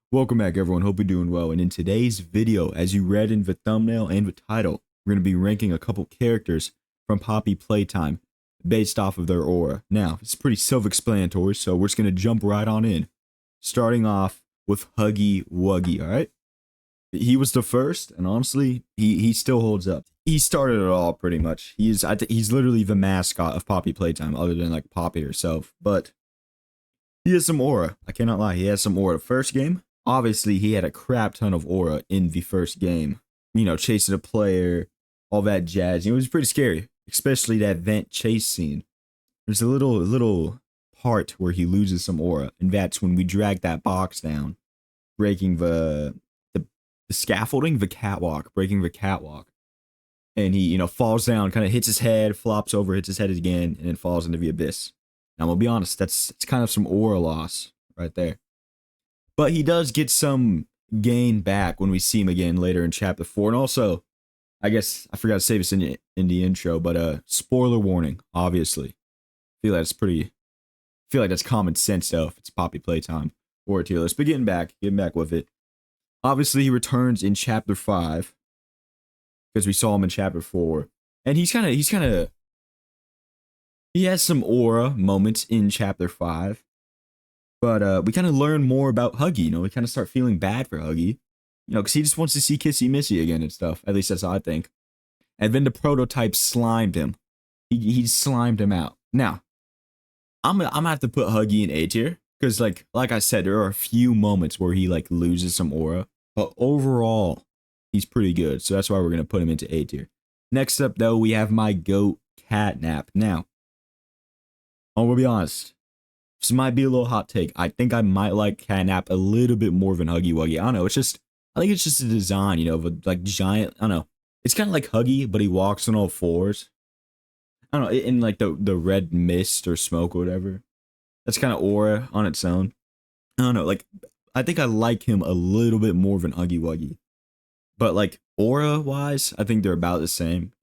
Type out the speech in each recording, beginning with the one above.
Welcome back, everyone. Hope you're doing well. And in today's video, as you read in the thumbnail and the title, we're going to be ranking a couple characters from Poppy Playtime based off of their aura. Now, it's pretty self-explanatory, so we're just going to jump right on in. Starting off with Huggy Wuggy, alright? He was the first, and honestly, he still holds up. He started it all, pretty much. He's literally the mascot of Poppy Playtime, other than, like, Poppy herself. But he has some aura. I cannot lie, he has some aura. The first game, obviously, he had a crap ton of aura in the first game. You know, chasing a player, all that jazz. It was pretty scary, especially that vent chase scene. There's a little part where he loses some aura, and that's when we drag that box down, breaking the scaffolding, the catwalk, breaking the catwalk. And he, falls down, kind of hits his head, flops over, hits his head again, and then falls into the abyss. Now, I'm gonna be honest, it's kind of some aura loss right there. But he does get some gain back when we see him again later in chapter 4. And also, I guess I forgot to say this in the intro, but spoiler warning, obviously. I feel like that's common sense though, if it's Poppy Playtime or a tier list. But getting back with it. Obviously, he returns in chapter 5 because we saw him in chapter 4. And he has some aura moments in chapter 5. But we kind of learn more about Huggy, we kind of start feeling bad for Huggy, because he just wants to see Kissy Missy again and stuff. At least that's how I think. And then the prototype slimed him. He slimed him out. Now, I'm gonna have to put Huggy in A tier because, like I said, there are a few moments where he loses some aura, but overall, he's pretty good. So that's why we're gonna put him into A tier. Next up, though, we have my goat CatNap. Now, I'm gonna be honest. This might be a little hot take. I think I might like CatNap a little bit more than Huggy Wuggy. I don't know. I think it's just a design, of a giant. I don't know. It's kind of like Huggy, but he walks on all fours. I don't know. In like the red mist or smoke or whatever. That's kind of aura on its own. I don't know. I think I like him a little bit more than Huggy Wuggy. But aura wise, I think they're about the same.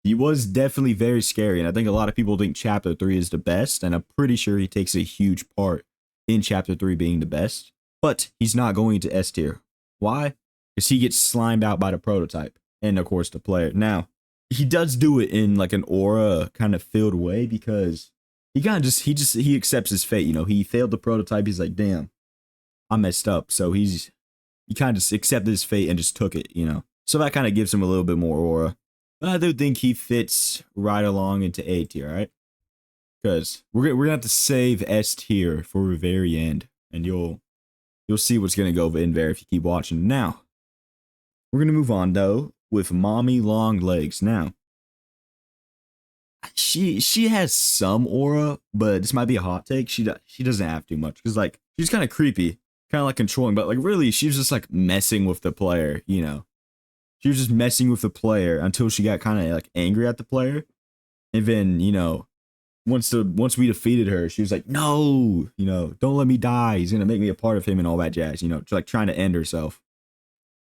He was definitely very scary, and I think a lot of people think Chapter 3 is the best, and I'm pretty sure he takes a huge part in Chapter 3 being the best. But he's not going into S tier. Why? Because he gets slimed out by the prototype, and of course the player. Now, he does do it in an aura kind of filled way, because he kind of he accepts his fate. He failed the prototype. He's like, damn, I messed up. So he kind of just accepted his fate and just took it. So that kind of gives him a little bit more aura. I do think he fits right along into A tier, right? Because we're gonna have to save S tier for the very end, and you'll see what's gonna go in there if you keep watching. Now, we're gonna move on though with Mommy Long Legs. Now, she has some aura, but this might be a hot take. She doesn't have too much because she's kind of creepy, kind of controlling, but really she's just messing with the player, She was just messing with the player until she got kind of angry at the player. And then, once we defeated her, she was like, no, don't let me die. He's going to make me a part of him and all that jazz, just trying to end herself.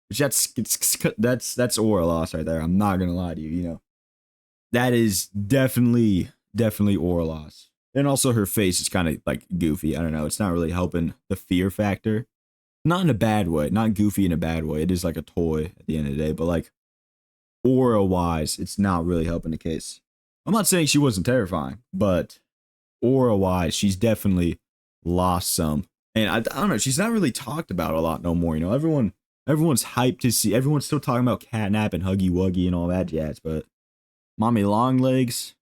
Which that's aura loss right there. I'm not going to lie to you, That is definitely aura loss. And also her face is kind of goofy. I don't know. It's not really helping the fear factor. Not in a bad way, not goofy in a bad way. It is like a toy at the end of the day, but aura-wise, it's not really helping the case. I'm not saying she wasn't terrifying, but aura-wise, she's definitely lost some. And I don't know, she's not really talked about a lot no more. Everyone's hyped to see. Everyone's still talking about CatNap and Huggy Wuggy and all that jazz, but Mommy Longlegs,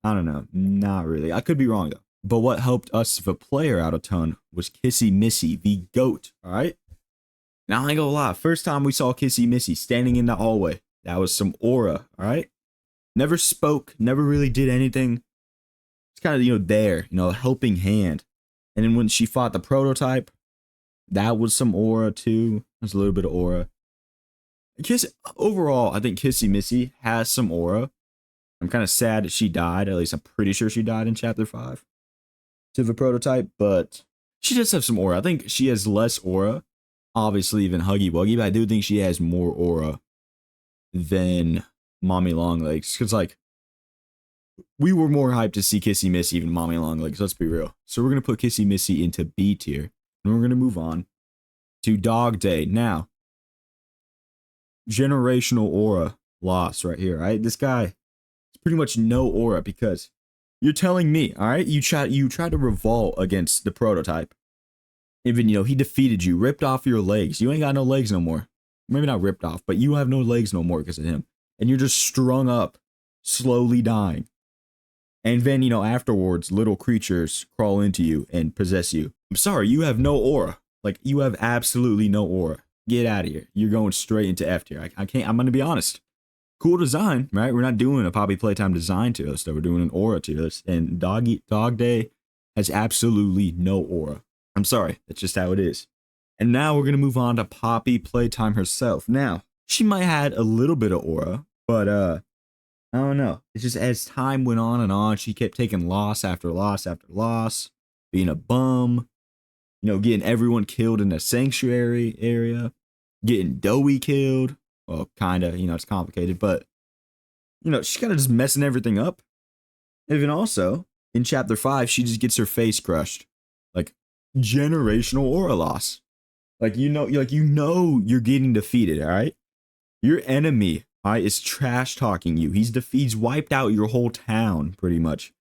I don't know, not really. I could be wrong though. But what helped us the player out a ton was Kissy Missy, the goat, alright? Now, I ain't gonna lie, first time we saw Kissy Missy standing in the hallway, that was some aura, alright? Never spoke, never really did anything. It's kind of, there, a helping hand. And then when she fought the prototype, that was some aura too. There's a little bit of aura. Overall, I think Kissy Missy has some aura. I'm kind of sad that she died, at least I'm pretty sure she died in Chapter 5. To the prototype, but she does have some aura. I think she has less aura, obviously, than Huggy Wuggy, but I do think she has more aura than Mommy Longlegs. Because, we were more hyped to see Kissy Missy than Mommy Longlegs, let's be real. So we're going to put Kissy Missy into B tier, and we're going to move on to DogDay. Now, generational aura loss right here, right? This guy is pretty much no aura because you're telling me, all right? You try to revolt against the prototype. Even, he defeated you, ripped off your legs. You ain't got no legs no more. Maybe not ripped off, but you have no legs no more because of him. And you're just strung up, slowly dying. And then, afterwards, little creatures crawl into you and possess you. I'm sorry, you have no aura. Like, you have absolutely no aura. Get out of here. You're going straight into F tier. I can't, I'm going to be honest. Cool design, right? We're not doing a Poppy Playtime design to this, though. We're doing an aura to this. And DogDay has absolutely no aura. I'm sorry. That's just how it is. And now we're going to move on to Poppy Playtime herself. Now, she might have had a little bit of aura, but, I don't know. It's just as time went on, she kept taking loss after loss after loss, being a bum, getting everyone killed in the sanctuary area, getting Doey killed. Well, kind of, it's complicated, but, she's kind of just messing everything up. And then also, in chapter 5, she just gets her face crushed. Like, generational aura loss. Like, you're getting defeated, all right? Your enemy, all right, is trash talking you. He's wiped out your whole town, pretty much.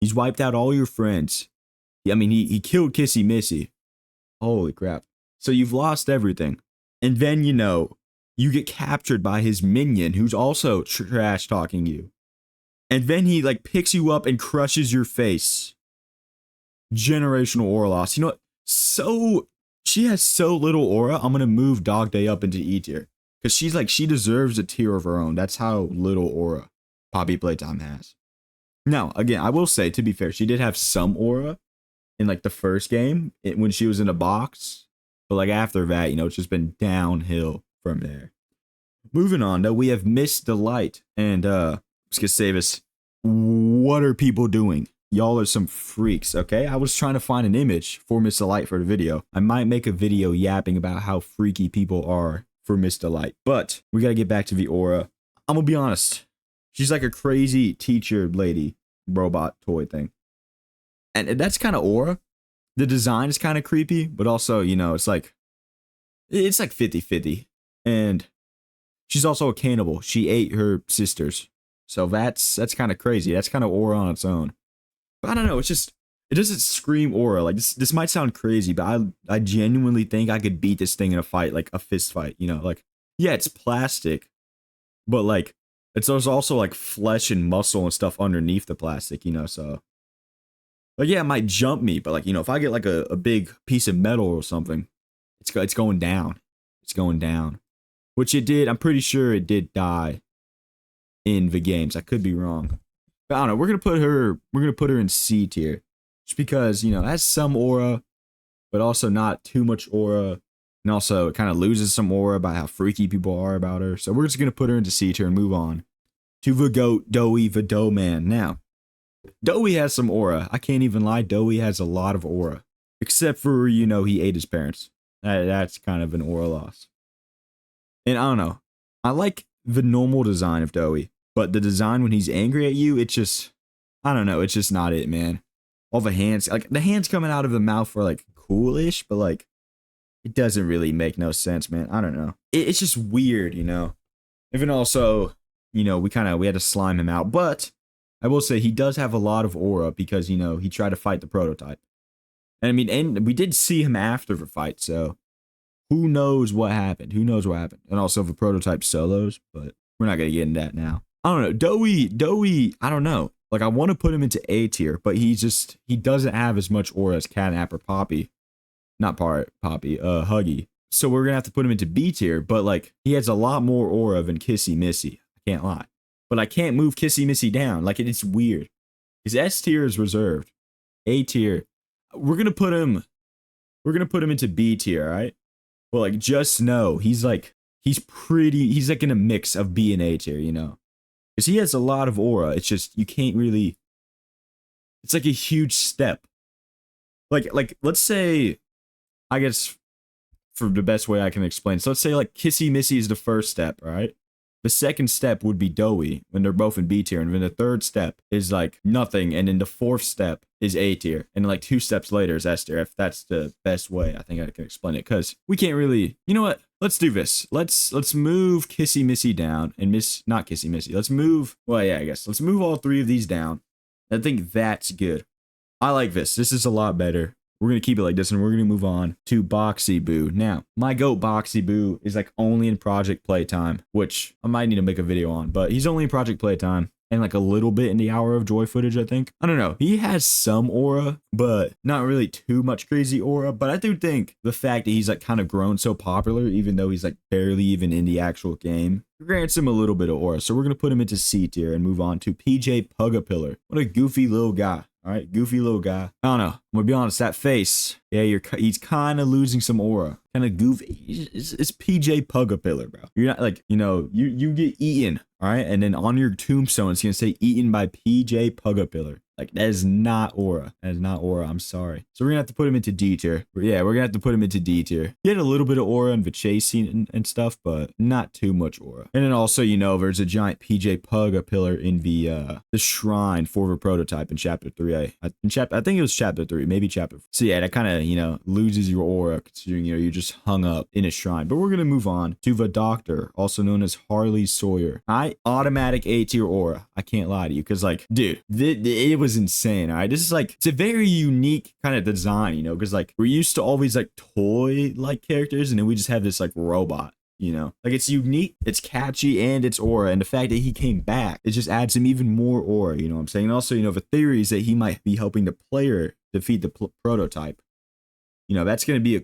He's wiped out all your friends. I mean, he killed Kissy Missy. Holy crap. So you've lost everything. And then, you get captured by his minion, who's also trash talking you. And then he, picks you up and crushes your face. Generational aura loss. You know what? She has so little aura, I'm going to move DogDay up into E tier. Because she deserves a tier of her own. That's how little aura Poppy Playtime has. Now, again, I will say, to be fair, she did have some aura in, the first game when she was in a box. But, after that, it's just been downhill from there. Moving on, though, we have Miss Delight. And, just gonna say this. What are people doing? Y'all are some freaks, okay? I was trying to find an image for Miss Delight for the video. I might make a video yapping about how freaky people are for Miss Delight. But we gotta get back to the aura. I'm gonna be honest. She's like a crazy teacher lady robot toy thing. And that's kind of aura. The design is kind of creepy, but also, it's like 50-50. And she's also a cannibal. She ate her sisters. So that's kind of crazy. That's kind of aura on its own. But I don't know, it doesn't scream aura. Like, this might sound crazy, but I genuinely think I could beat this thing in a fight, like a fist fight, yeah, it's plastic, but there's also flesh and muscle and stuff underneath the plastic, so yeah, it might jump me, but if I get a big piece of metal or something, it's going down. It's going down. Which it did. I'm pretty sure it did die in the games. I could be wrong. But I don't know. We're gonna put her in C tier. Just because, it has some aura, but also not too much aura. And also it kind of loses some aura about how freaky people are about her. So we're just gonna put her into C tier and move on to the goat, Doey the Doughman. Now, Doey has some aura. I can't even lie. Doey has a lot of aura. Except for, he ate his parents. That's kind of an aura loss. And I don't know. I like the normal design of Doey. But the design when he's angry at you, it's just, I don't know. It's just not it, man. All the hands, the hands coming out of the mouth are coolish, but it doesn't really make no sense, man. I don't know. It's just weird, Even also, we had to slime him out. But I will say he does have a lot of aura because, he tried to fight the prototype. And and we did see him after the fight, so who knows what happened? And also the prototype solos, but we're not going to get into that now. I don't know. Doey, I don't know. I want to put him into A tier, but he doesn't have as much aura as CatNap or Poppy. Not Poppy, Huggy. So we're going to have to put him into B tier, but he has a lot more aura than Kissy Missy. I can't lie. But I can't move Kissy Missy down. It's weird. His S tier is reserved. A tier. We're going to put him into B tier, all right? Well, just know he's he's in a mix of B and A tier, Because he has a lot of aura. It's just, you can't really, it's a huge step. Let's say, I guess, for the best way I can explain. So let's say Kissy Missy is the first step, right? The second step would be Doey when they're both in B tier. And then the third step is like nothing. And then the fourth step is A tier. And like 2 steps later is S tier. If that's the best way, I think I can explain it. Because we can't really, you know what? Let's do this. Let's move Kissy Missy down and not Kissy Missy. Let's move, well, yeah, I guess. Let's move all 3 of these down. I think that's good. I like this. This is a lot better. We're going to keep it like this, and we're going to move on to Boxy Boo. Now, my goat Boxy Boo is like only in Project Playtime, which I might need to make a video on, but he's only in Project Playtime and like a little bit in the Hour of Joy footage, I think. I don't know. He has some aura, but not really too much crazy aura. But I do think the fact that he's like kind of grown so popular, even though he's like barely even in the actual game, grants him a little bit of aura. So we're going to put him into C tier and move on to PJ Pug-a-Pillar. What a goofy little guy. All right, goofy little guy. I don't know. I'm gonna be honest. That face, yeah, he's kind of losing some aura. Kind of goofy. It's PJ Pug-a-Pillar, bro. You're not like, you know, you get eaten, all right, and then on your tombstone it's gonna say eaten by PJ Pug-a-Pillar. Like, that is not aura. That is not aura. I'm sorry. So we're gonna have to put him into D tier. Yeah, we're gonna have to put him into D tier. He had a little bit of aura in the chase scene and stuff, but not too much aura. And then also, you know, there's a giant PJ Pug-a-Pillar in the shrine for the prototype in chapter 3A. I think it was chapter 3, maybe chapter 4. So yeah, that kind of, you know, loses your aura considering, you know, you're just hung up in a shrine. But we're gonna move on to the Doctor, also known as Harley Sawyer. Automatic A tier aura. I can't lie to you, because like, dude, it was insane. All right, this is like, it's a very unique kind of design, you know, because like we're used to all these like toy like characters, and then we just have this like robot, you know, like it's unique, it's catchy, and it's aura. And the fact that he came back, it just adds him even more aura, you know what I'm saying? And also, you know, the theory is that he might be helping the player defeat the prototype. You know, that's going to be a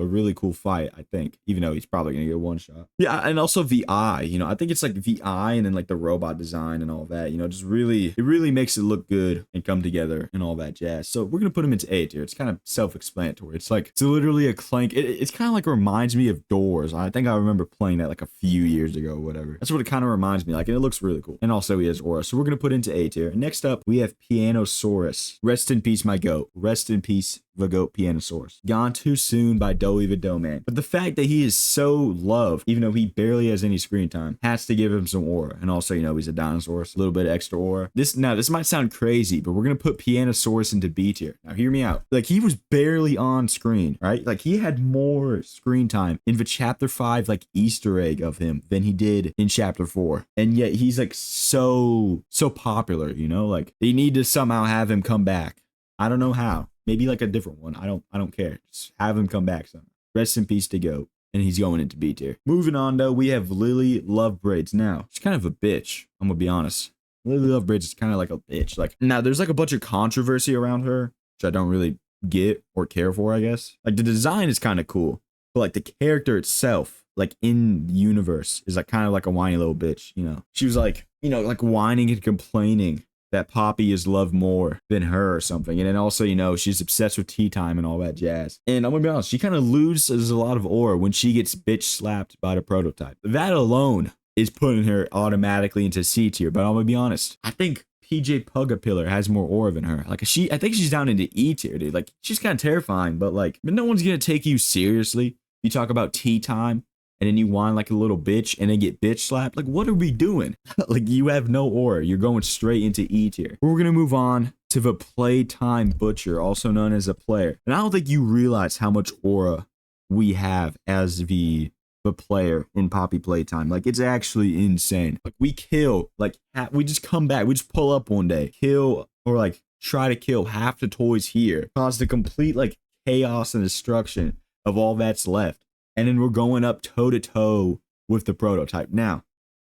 really cool fight, I think, even though he's probably going to get one shot. Yeah, and also the eye, you know, I think it's like the eye and then like the robot design and all that, you know, just really, it really makes it look good and come together and all that jazz. So we're going to put him into A tier. It's kind of self-explanatory. It's like, it's literally a clank. It's kind of like reminds me of Doors. I think I remember playing that like a few years ago or whatever. That's what it kind of reminds me like, and it looks really cool. And also he has aura. So we're going to put into A tier. Next up, we have Pianosaurus. Rest in peace, my goat. Rest in peace, the goat Pianosaurus. Gone too soon by Doey the Doughman. But the fact that he is so loved, even though he barely has any screen time, has to give him some aura. And also, you know, he's a dinosaur, a little bit of extra aura. This might sound crazy, but we're gonna put Pianosaurus into B tier. Now hear me out. Like, he was barely on screen, right? Like, he had more screen time in the chapter 5 like Easter egg of him than he did in chapter 4. And yet he's like so popular, you know? Like, they need to somehow have him come back. I don't know how. Maybe like a different one. I don't care. Just have him come back somehow. Rest in peace to Goat. And he's going into B tier. Moving on though, we have Lily Lovebraids. Now, she's kind of a bitch. I'm gonna be honest. Lily Lovebraids is kind of like a bitch. Like, now there's like a bunch of controversy around her, which I don't really get or care for, I guess. Like, the design is kind of cool, but like the character itself, like in the universe, is like kind of like a whiny little bitch, you know. She was like, you know, like whining and complaining that Poppy is loved more than her or something. And then also, you know, she's obsessed with tea time and all that jazz. And I'm gonna be honest, she kind of loses a lot of aura when she gets bitch slapped by the prototype. That alone is putting her automatically into C tier. But I'm gonna be honest, I think PJ Pug-a-Pillar has more aura than her. Like, I think she's down into E tier, dude. Like, she's kind of terrifying, but like, no one's gonna take you seriously. You talk about tea time, and then you whine like a little bitch and then get bitch slapped. Like, what are we doing? Like, you have no aura. You're going straight into E tier. We're going to move on to the Playtime Butcher, also known as a player. And I don't think you realize how much aura we have as the player in Poppy Playtime. Like, it's actually insane. Like, we kill, like, we just come back. We just pull up one day, kill, or like try to kill half the toys here, cause the complete like chaos and destruction of all that's left. And then we're going up toe-to-toe with the prototype. Now,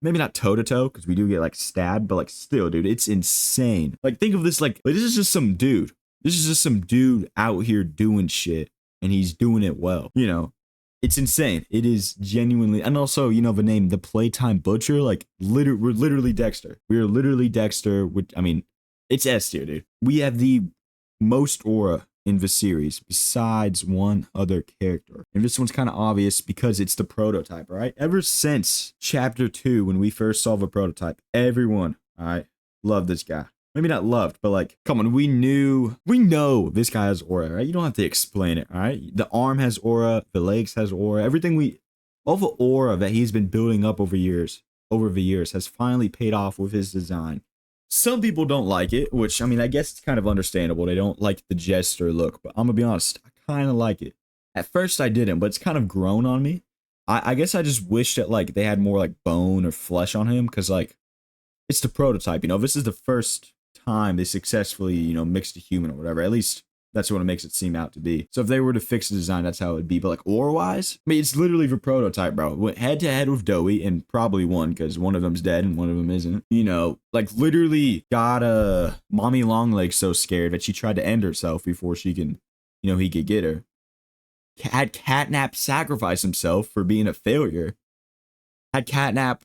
maybe not toe-to-toe, because we do get, like, stabbed, but, like, still, dude, it's insane. Like, think of this, like, this is just some dude. This is just some dude out here doing shit, and he's doing it well. You know, it's insane. It is genuinely, and also, you know, the name, the Playtime Butcher, like, we're literally Dexter. We are literally Dexter, which, I mean, it's S tier, dude. We have the most aura in the series besides one other character, and this one's kind of obvious because it's the prototype. Right, ever since chapter 2 when we first saw the prototype, everyone, all right, loved this guy. Maybe not loved, but like, come on, we know this guy has aura, right? You don't have to explain it. All right, the arm has aura, the legs has aura, all the aura that he's been building up over years over the years has finally paid off with his design. Some people don't like it, which, I mean, I guess it's kind of understandable. They don't like the jester look, but I'm gonna be honest, I kind of like it. At first I didn't, but it's kind of grown on me. I guess I just wish that, like, they had more, like, bone or flesh on him, because, like, it's the prototype, you know? This is the first time they successfully, you know, mixed a human or whatever. At least that's what it makes it seem out to be. So if they were to fix the design, that's how it would be. But, like, aura-wise, I mean, it's literally the prototype, bro. Went head-to-head with Doey, and probably won, because one of them's dead and one of them isn't. You know, like, literally got Mommy Longlegs so scared that she tried to end herself before she can, you know, he could get her. Had CatNap sacrifice himself for being a failure. Had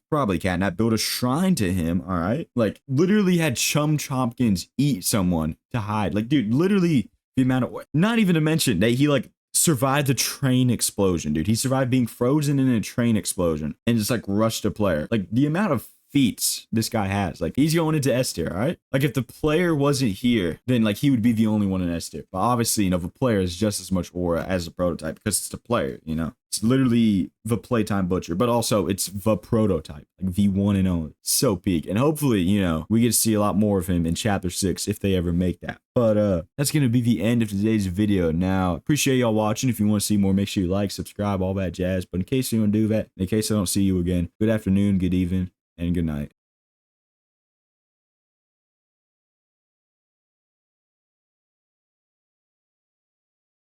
probably CatNap, build a shrine to him, all right? Like, literally had Chum Chompkins eat someone to hide. Like, dude, literally the amount of... Not even to mention that he, like, survived the train explosion, dude. He survived being frozen in a train explosion and just, like, rushed a player. Like, the amount of feats this guy has. Like, he's going into S tier, all right? Like, if the player wasn't here, then, like, he would be the only one in S tier. But obviously, you know, the player is just as much aura as the prototype because it's the player, you know? It's literally the Playtime Butcher, but also it's the prototype, like the one and only. So peak. And hopefully, you know, we get to see a lot more of him in Chapter 6 if they ever make that. But that's going to be the end of today's video. Now, appreciate y'all watching. If you want to see more, make sure you like, subscribe, all that jazz. But in case you don't do that, in case I don't see you again, good afternoon, good evening, and good night.